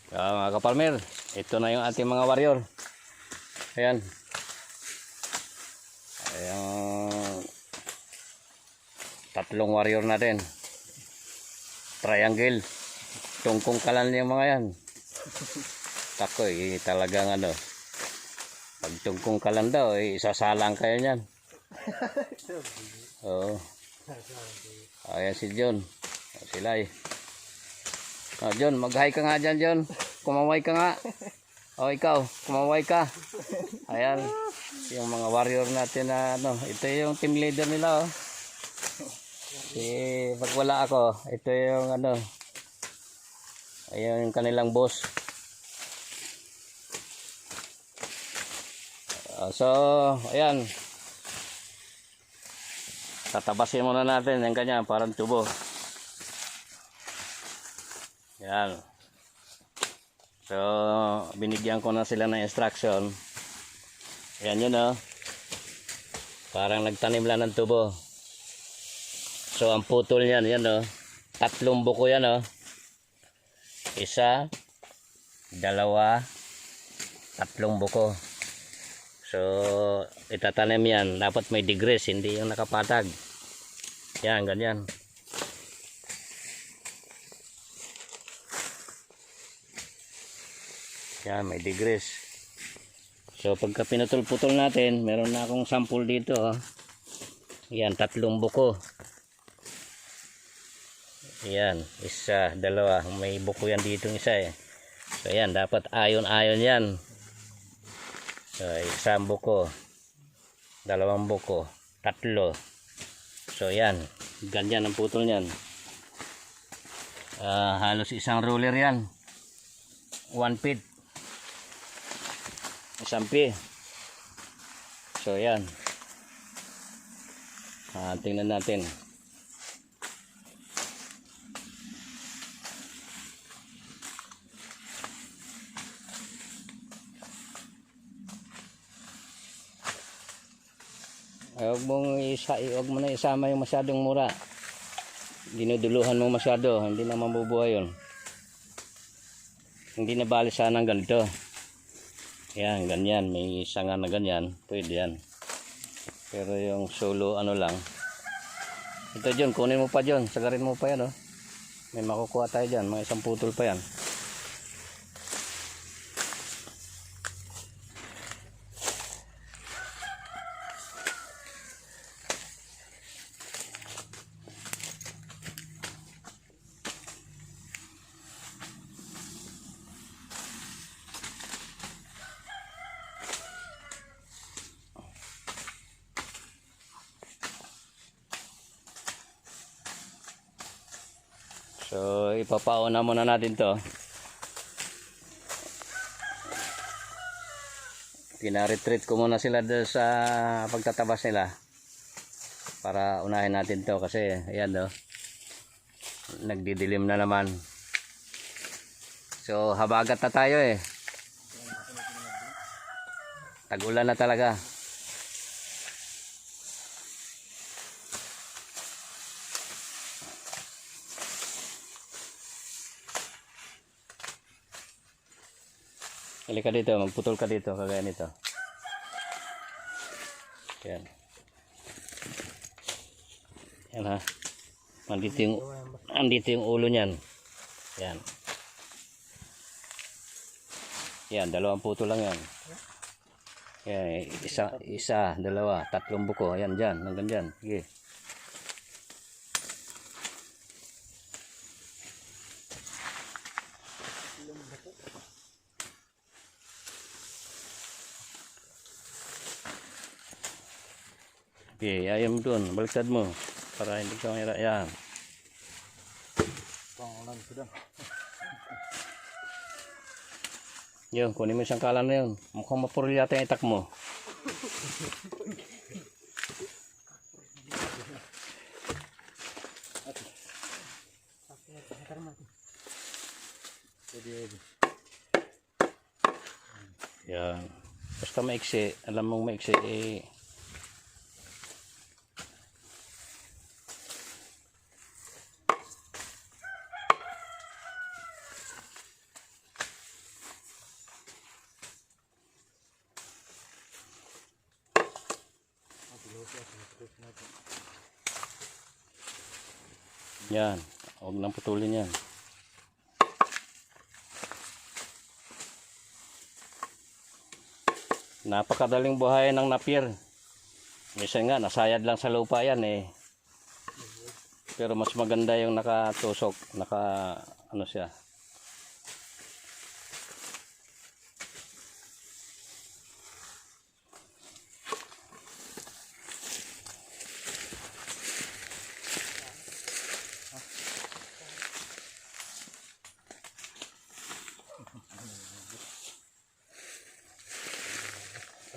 Mga kapalmer, ito na yung ating mga warrior. Ayan. Ayan. Tatlong warrior natin. Triangle. Tungkong kalan yung mga yan. Tako talagang ano. Pag tungkong kalan daw, isasalang kayo niyan. Oo. Ayan si John. Sila John, mag-hi ka nga dyan, John. Kumaway ka nga. O ikaw, kumaway ka. Ayan. Yung mga warrior natin na ano. Ito yung team leader nila pag wala ako, ito yung ano. Ayan yung kanilang boss. So, ayan. Tatabasin muna natin yung kanya, parang tubo. Yan. So, binigyan ko na sila ng instruction. Yan yun parang nagtanim lang ng tubo. So, ang putol niyan, yan tatlong buko yan Isa, dalawa, tatlong buko. So, itatanim yan. Dapat may degrees, hindi yung nakapatag. Yan, ganyan. Yan, may degrees. So, pagka pinutol-putol natin, meron na akong sample dito. Yan, tatlong buko. Yan, isa, dalawa. May buko yan dito isa So, yan, dapat ayon-ayon yan. So, isang buko, dalawang buko, tatlo. So, yan. Ganyan ang putol yan. Halos isang ruler yan. 1 feet. Isang pi. So, yan. Tingnan natin. Huwag mo na isama yung masyadong mura. Dinuduluhan mo masyado, hindi na mabubuhay yun. Hindi na bali sana ng ganito. Yan, ganyan, may sanga na ganyan, pwede yan. Pero yung solo ano lang. Ito John, kunin mo pa John, sagarin mo pa yan May makukuha tayo dyan, mga isang putol pa yan. So, ipapauna muna natin to. Pina-retreat ko muna sila doon sa pagtatabas nila. Para unahin natin to kasi, ayan nagdidilim na naman. So, habagat na tayo Tag-ulan na talaga. Halika dito, magputol ka dito, kagaya nito. Yan. Yan andito yung ulo niyan. Yan. Yan, dalawang putol lang yan. Yan, isa, dalawa, tatlong buko. Yan, dyan, hanggang dyan. Sige. Okay, ayaw mo doon. Baliktad mo. Para hindi ka mahirap. Yan. Pangalan sudah. Yun, kunin mo isang kalan na yun. Mukhang mapuril yata yung itak mo. Yan. Basta maiksi. Alam mong maiksi Yan. Huwag nang putulin yan. Napakadaling buhayin ng napier. Minsan nga, nasayad lang sa lupa yan eh. Pero mas maganda yung nakatusok. Ano siya.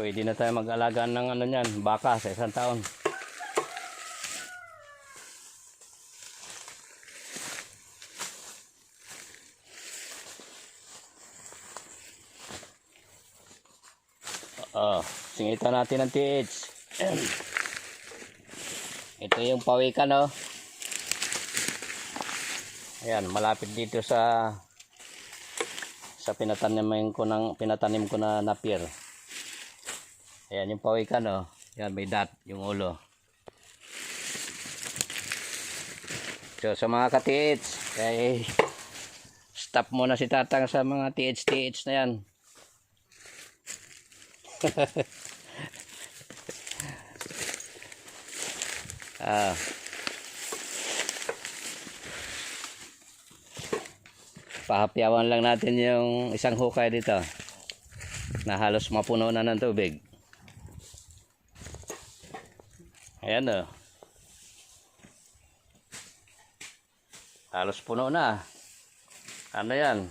Pwede na tayo mag-alaga ng ano niyan, baka sa isang taon. Singitan natin ng TH. Ito yung pawikan, oh. Ayan, malapit dito sa pinatanim ko na napier. Ayan yung pawikan, oh. Yan, may dot yung ulo. So sa mga ka-TH, ay stop muna si Tatang sa mga TH na yan. Pahapyawan lang natin yung isang hukay dito na halos mapuno na ng tubig. Ayan, oh. Halos puno na. Ano yan?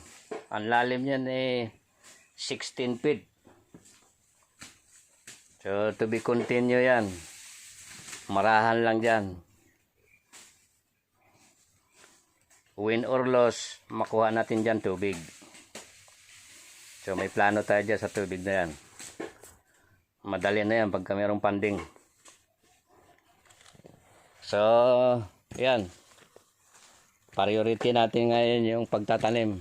Ang lalim yan eh 16 feet. So to be continue yan. Marahan lang dyan. Win or loss, makuha natin dyan tubig. So may plano tayo dyan sa tubig na yan. Madali na yan pagka mayroong funding. So yan. Priority natin ngayon yung pagtatanim.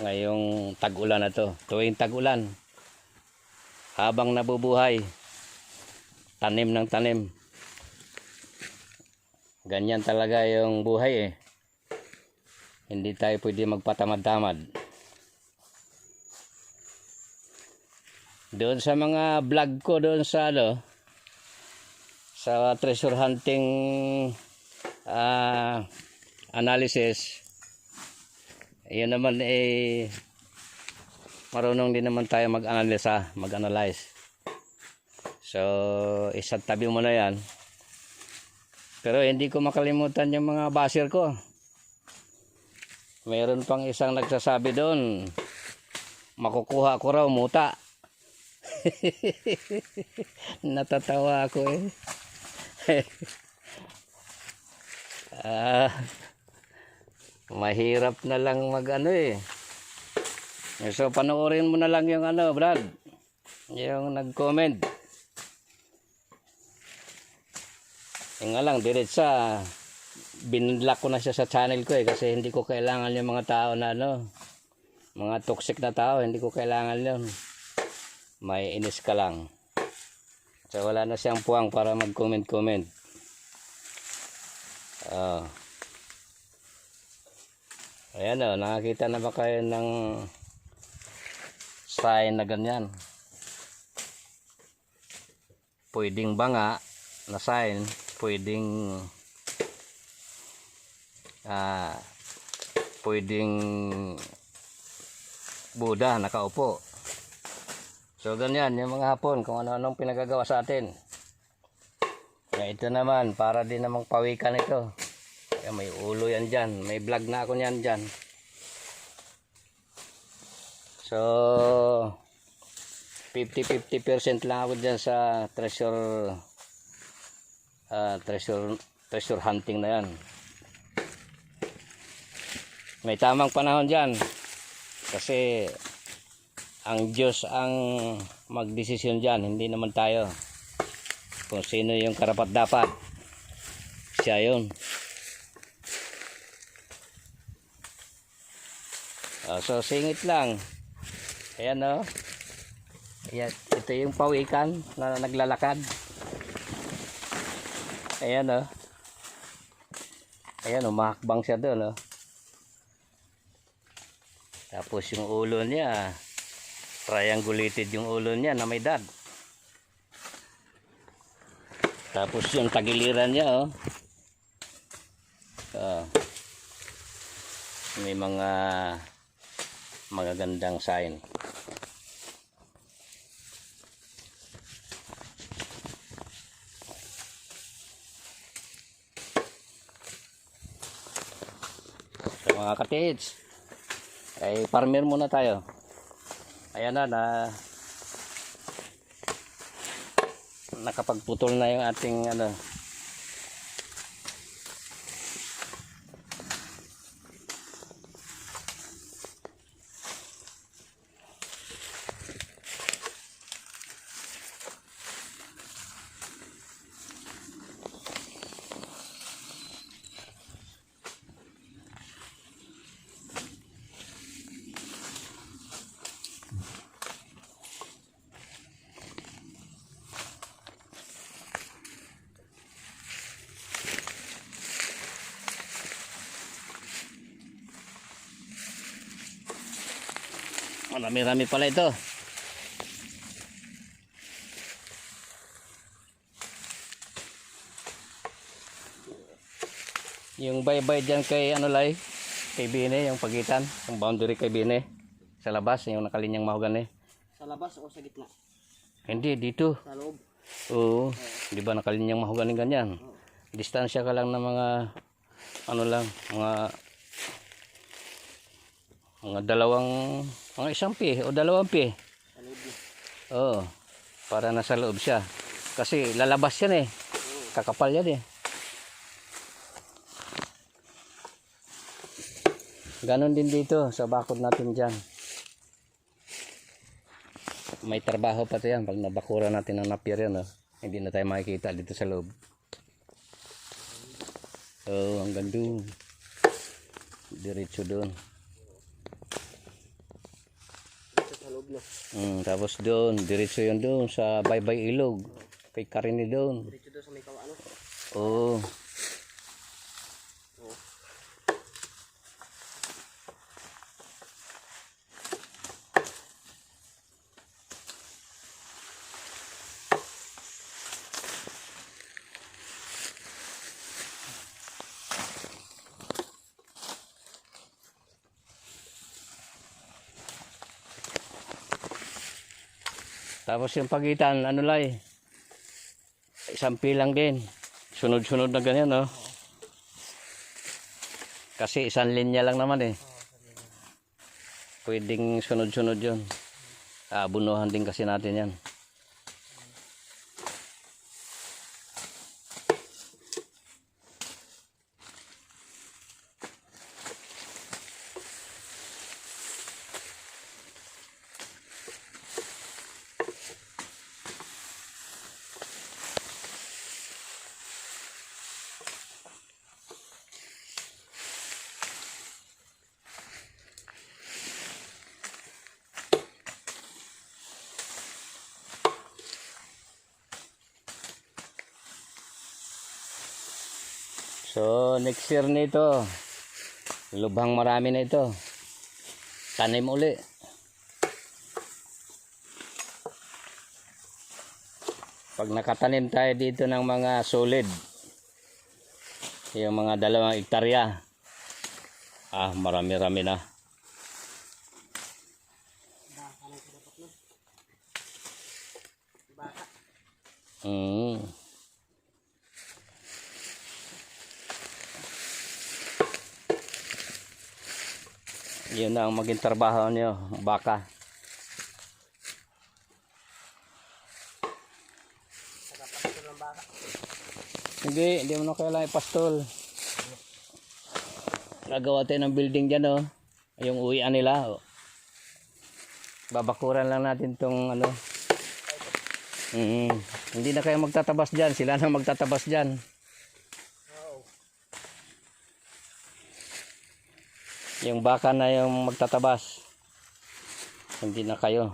Ngayong tag-ulan na to. Tuwing tag-ulan. Habang nabubuhay. Tanim ng tanim. Ganyan talaga yung buhay eh. Hindi tayo pwede magpatamad-tamad. Doon sa mga vlog ko doon sa sa treasure hunting analysis, yun naman eh marunong din naman tayo mag-analyze. So isang tabi mo na yan. Pero hindi ko makalimutan yung mga basher ko. Mayroon pang isang nagsasabi doon, makukuha ko raw muta. Natatawa ako eh. Mahirap na lang mag-ano eh. So panoorin mo na lang yung Brad, yung nag-comment. Yung nga lang, diretsa binlock ko na siya sa channel ko eh, kasi hindi ko kailangan yung mga tao na mga toxic na tao, hindi ko kailangan yun. May inis ka lang. So wala na siyang puwang para mag-comment. Ayan o, nakakita na ba kayo ng sign na ganyan? Pwedeng banga na sign, pwedeng Buddha nakaupo. So ganyan yung mga Hapon, kung ano-anong pinagagawa sa atin. Ito naman, para din namang pawikan ito. Kaya may ulo yan dyan, may vlog na ako yan dyan. So 50-50% lang ako dyan sa treasure hunting na yan. May tamang panahon dyan kasi ang Diyos ang magdesisyon dyan, hindi naman tayo. Kung sino yung karapat dapat, siya yun. So singit lang. Ayan o. Ayan, ito yung pawikan na naglalakad. Ayan oh. Ayan, umakbang siya doon oh. Tapos yung ulo niya, triangulated yung ulo niya na may dad. Tapos yung tagiliran niya oh. May mga magagandang sign. So mga katiits, ay farmer muna tayo. Ayan na nakapagputol na yung ating ano. Marami-rami pala ito. Yung bye-bye dyan kay ano lay, kay Bine, yung pagitan, yung boundary kay Bine. Sa labas, yung nakalinyang mahogani. Sa labas o sa gitna? Hindi, dito. Sa loob? Oo. Di ba nakalinyang mahogani ganyan? Distansya ka lang ng mga, ano lang, mga dalawang, mga isang pi o dalawang pi. Sa loob. Oo. Para nasa loob siya. Kasi lalabas yan eh. Kakapal yan eh. Ganon din dito sa bakod natin dyan. May trabaho pa to yan. Pag nabakura natin ng napier yan, oh, hindi na tayo makikita dito sa loob. Oh, hanggang doon. Diretso doon. Dito sa loob na. Tapos doon, diretso yun doon sa Baybay Ilog. Kay Karini doon. Dito doon sa may kawano. Oo. Tapos yung pagitan, ano lay, isang pilang din. Sunod-sunod na ganyan, no? Kasi isang linya lang naman eh. Pwedeng sunod-sunod yun. Abunuhan din kasi natin yan. So, next year nito, lubhang marami na ito. Tanim uli. Pag nakatanim tayo dito ng mga solid, yung mga 2 hektarya, marami-rami na. Baka lang dapat na. Baka. Yun na ang maging trabaho niyo, baka. Nakapastol ng baka. Hindi mo na kailangan ipastol. Gagawa tayo ng building dyan, oh. Yung uwian nila, oh. Babakuran lang natin tong ano. Hindi na kayo magtatabas dyan, sila na magtatabas dyan. Yung baka na yung magtatabas. Hindi na kayo.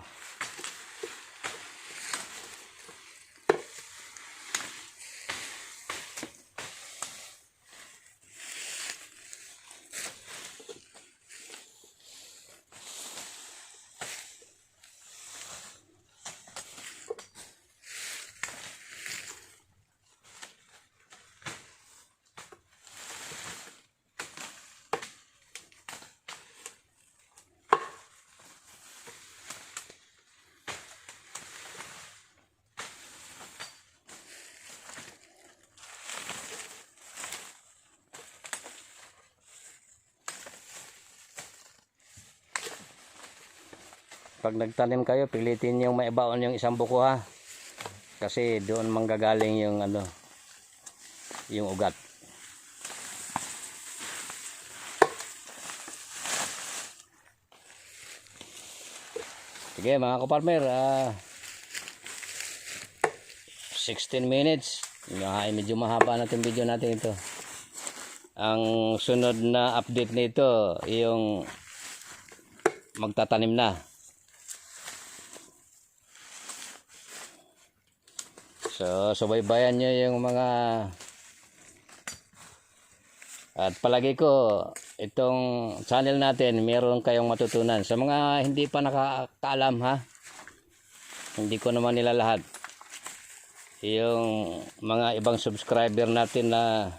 pag nagtanim kayo, pilitin yung maibaon yung isang buko ha. Kasi doon manggagaling yung ano, yung ugat. Sige mga kaparmer, 16 minutes. Medyo mahaba natin video natin ito. Ang sunod na update nito, yung magtatanim na. So, subaybayan nyo yung mga... At palagi ko, itong channel natin, meron kayong matutunan. Sa mga hindi pa nakakaalam ha, hindi ko naman nila lahat. Yung mga ibang subscriber natin na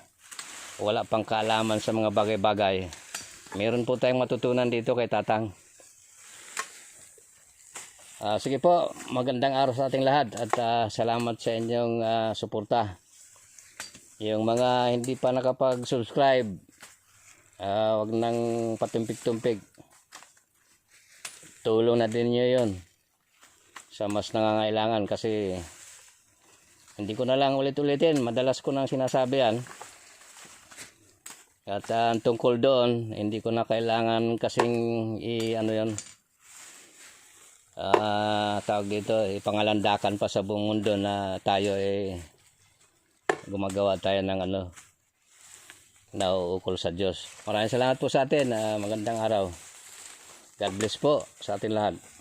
wala pang kaalaman sa mga bagay-bagay, meron po tayong matutunan dito kay Tatang. Sige po, magandang araw sa ating lahat at salamat sa inyong suporta. Yung mga hindi pa nakapag-subscribe, wag nang patumpik-tumpik. Tulong na din nyo yun sa mas nangangailangan, kasi hindi ko na lang ulit-ulitin, madalas ko nang sinasabi yan. At tungkol doon, hindi ko na kailangan kasing tawag dito, ipangalandakan pa sa buong mundo na tayo gumagawa tayo ng nauukol sa Diyos. Maraming salamat po sa atin. Magandang araw. God bless po sa atin lahat.